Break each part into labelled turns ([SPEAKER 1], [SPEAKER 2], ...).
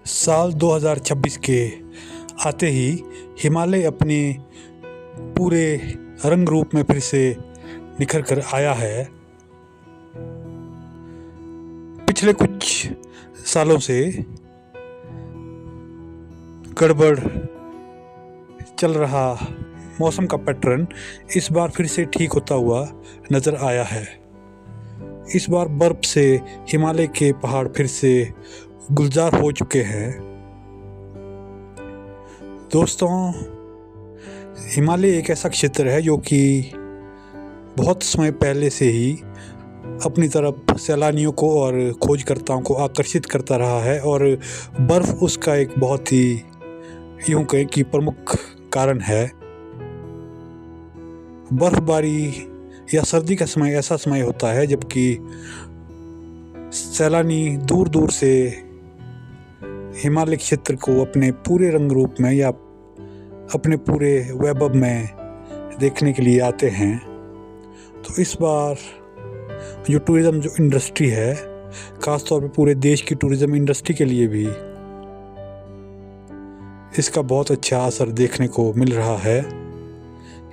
[SPEAKER 1] साल 2026 के आते ही हिमालय अपने पूरे रंग रूप में फिर से निखर कर आया है। पिछले कुछ सालों से गड़बड़ चल रहा मौसम का पैटर्न इस बार फिर से ठीक होता हुआ नजर आया है। इस बार बर्फ से हिमालय के पहाड़ फिर से गुलजार हो चुके हैं। दोस्तों, हिमालय एक ऐसा क्षेत्र है जो कि बहुत समय पहले से ही अपनी तरफ सैलानियों को और खोजकर्ताओं को आकर्षित करता रहा है और बर्फ़ उसका एक बहुत ही यूं कहें कि प्रमुख कारण है। बर्फबारी या सर्दी का समय ऐसा समय होता है जबकि सैलानी दूर दूर से हिमालय क्षेत्र को अपने पूरे रंग रूप में या अपने पूरे वैभव में देखने के लिए आते हैं। तो इस बार जो टूरिज़्म जो इंडस्ट्री है, ख़ास तौर पे पूरे देश की टूरिज़्म इंडस्ट्री के लिए भी इसका बहुत अच्छा असर देखने को मिल रहा है।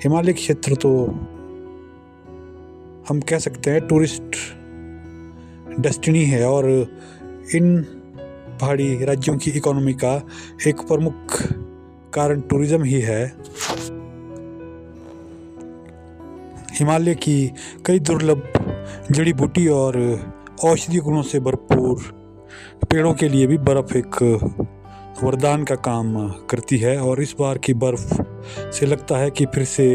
[SPEAKER 1] हिमालय क्षेत्र तो हम कह सकते हैं टूरिस्ट डेस्टिनी है और इन पहाड़ी राज्यों की इकोनॉमी का एक प्रमुख कारण टूरिज़्म ही है। हिमालय की कई दुर्लभ जड़ी बूटी और औषधीय गुणों से भरपूर पेड़ों के लिए भी बर्फ़ एक वरदान का काम करती है और इस बार की बर्फ़ से लगता है कि फिर से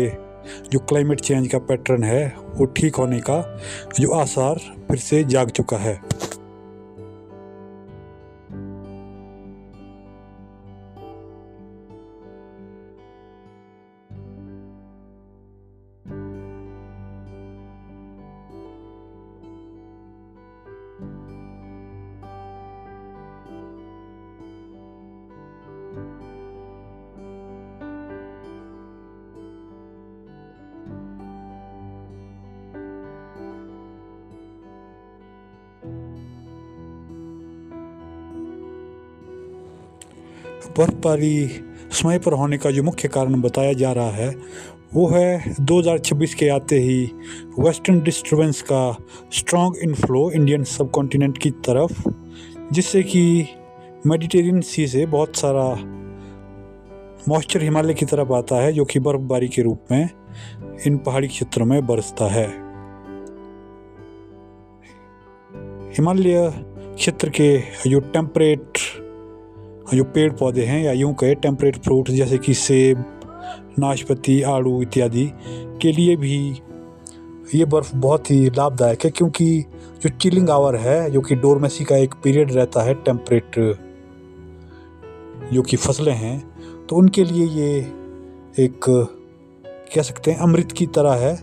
[SPEAKER 1] जो क्लाइमेट चेंज का पैटर्न है वो ठीक होने का जो आसार फिर से जाग चुका है। बर्फबारी समय पर होने का जो मुख्य कारण बताया जा रहा है वो है 2026 के आते ही वेस्टर्न डिस्टर्बेंस का स्ट्रॉन्ग इनफ्लो इंडियन सब कॉन्टिनेंट की तरफ, जिससे कि मेडिटेरियन सी से बहुत सारा मॉइस्चर हिमालय की तरफ आता है जो कि बर्फबारी के रूप में इन पहाड़ी क्षेत्रों में बरसता है। हिमालय क्षेत्र के जो टेम्परेट जो पेड़ पौधे हैं या यूं कहे टेम्परेट फ्रूट्स जैसे कि सेब, नाशपाती, आड़ू इत्यादि के लिए भी ये बर्फ़ बहुत ही लाभदायक है, क्योंकि जो चिलिंग आवर है जो कि डोरमेसी का एक पीरियड रहता है टेम्परेट जो कि फसलें हैं, तो उनके लिए ये एक कह सकते हैं अमृत की तरह है।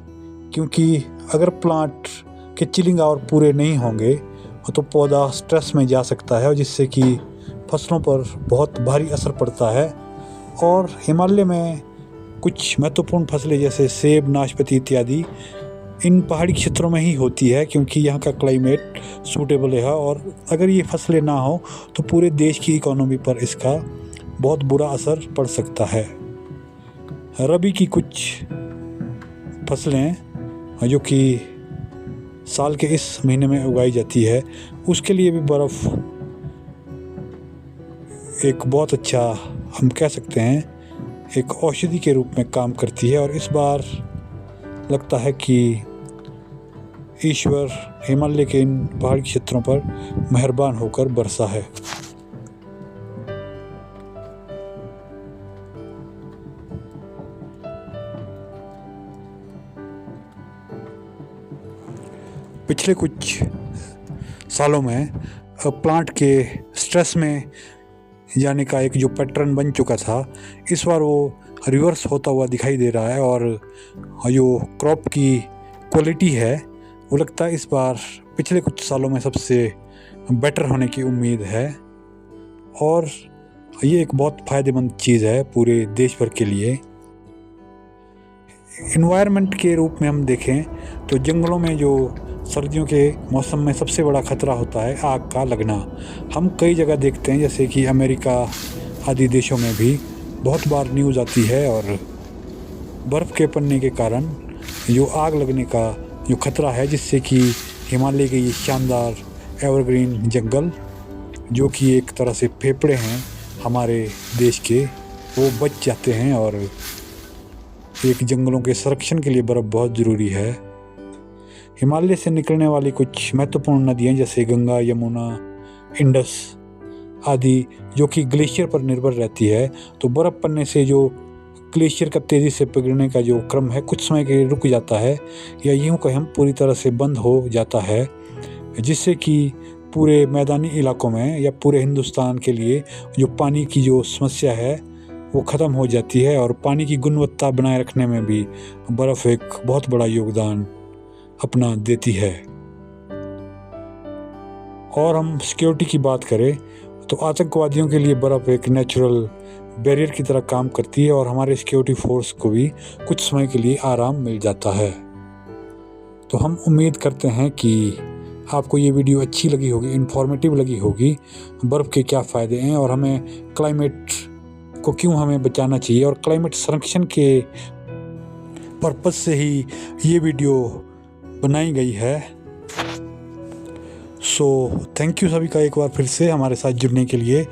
[SPEAKER 1] क्योंकि अगर प्लांट के चिलिंग आवर पूरे नहीं होंगे तो पौधा स्ट्रेस में जा सकता है और जिससे कि फसलों पर बहुत भारी असर पड़ता है। और हिमालय में कुछ महत्वपूर्ण फसलें जैसे सेब, नाशपाती इत्यादि इन पहाड़ी क्षेत्रों में ही होती है, क्योंकि यहाँ का क्लाइमेट सूटेबल है और अगर ये फसलें ना हो तो पूरे देश की इकोनॉमी पर इसका बहुत बुरा असर पड़ सकता है। रबी की कुछ फसलें जो कि साल के इस महीने में उगाई जाती है उसके लिए भी बर्फ़ एक बहुत अच्छा हम कह सकते हैं एक औषधि के रूप में काम करती है। और इस बार लगता है कि ईश्वर हिमालय के इन पहाड़ी क्षेत्रों पर मेहरबान होकर बरसा है। पिछले कुछ सालों में प्लांट के स्ट्रेस में जाने का एक जो पैटर्न बन चुका था, इस बार वो रिवर्स होता हुआ दिखाई दे रहा है और जो क्रॉप की क्वालिटी है वो लगता है इस बार पिछले कुछ सालों में सबसे बेटर होने की उम्मीद है। और ये एक बहुत फ़ायदेमंद चीज़ है पूरे देश भर के लिए। इन्वायरमेंट के रूप में हम देखें तो जंगलों में जो सर्दियों के मौसम में सबसे बड़ा खतरा होता है आग का लगना। हम कई जगह देखते हैं, जैसे कि अमेरिका आदि देशों में भी बहुत बार न्यूज़ आती है, और बर्फ़ के पड़ने के कारण जो आग लगने का जो खतरा है, जिससे कि हिमालय के ये शानदार एवरग्रीन जंगल, जो कि एक तरह से फेफड़े हैं हमारे देश के, वो बच जाते हैं। और एक जंगलों के संरक्षण के लिए बर्फ़ बहुत ज़रूरी है। हिमालय से निकलने वाली कुछ महत्वपूर्ण नदियाँ जैसे गंगा, यमुना, इंडस आदि, जो कि ग्लेशियर पर निर्भर रहती है, तो बर्फ़ पड़ने से जो ग्लेशियर का तेज़ी से पिघलने का जो क्रम है कुछ समय के लिए रुक जाता है, या यूँ कहें हम पूरी तरह से बंद हो जाता है, जिससे कि पूरे मैदानी इलाकों में या पूरे हिंदुस्तान के लिए जो पानी की जो समस्या है वो ख़त्म हो जाती है। और पानी की गुणवत्ता बनाए रखने में भी बर्फ़ एक बहुत बड़ा योगदान अपना देती है। और हम सिक्योरिटी की बात करें तो आतंकवादियों के लिए बर्फ़ एक नेचुरल बैरियर की तरह काम करती है, और हमारे सिक्योरिटी फोर्स को भी कुछ समय के लिए आराम मिल जाता है। तो हम उम्मीद करते हैं कि आपको ये वीडियो अच्छी लगी होगी, इन्फॉर्मेटिव लगी होगी, बर्फ़ के क्या फ़ायदे हैं और हमें क्लाइमेट को क्यों हमें बचाना चाहिए, और क्लाइमेट संरक्षण के पर्पज़ से ही ये वीडियो बनाई गई है। सो थैंक यू सभी का एक बार फिर से हमारे साथ जुड़ने के लिए।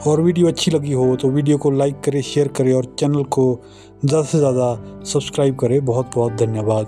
[SPEAKER 1] और वीडियो अच्छी लगी हो तो वीडियो को लाइक करें, शेयर करें और चैनल को ज़्यादा से ज़्यादा सब्सक्राइब करें। बहुत बहुत धन्यवाद।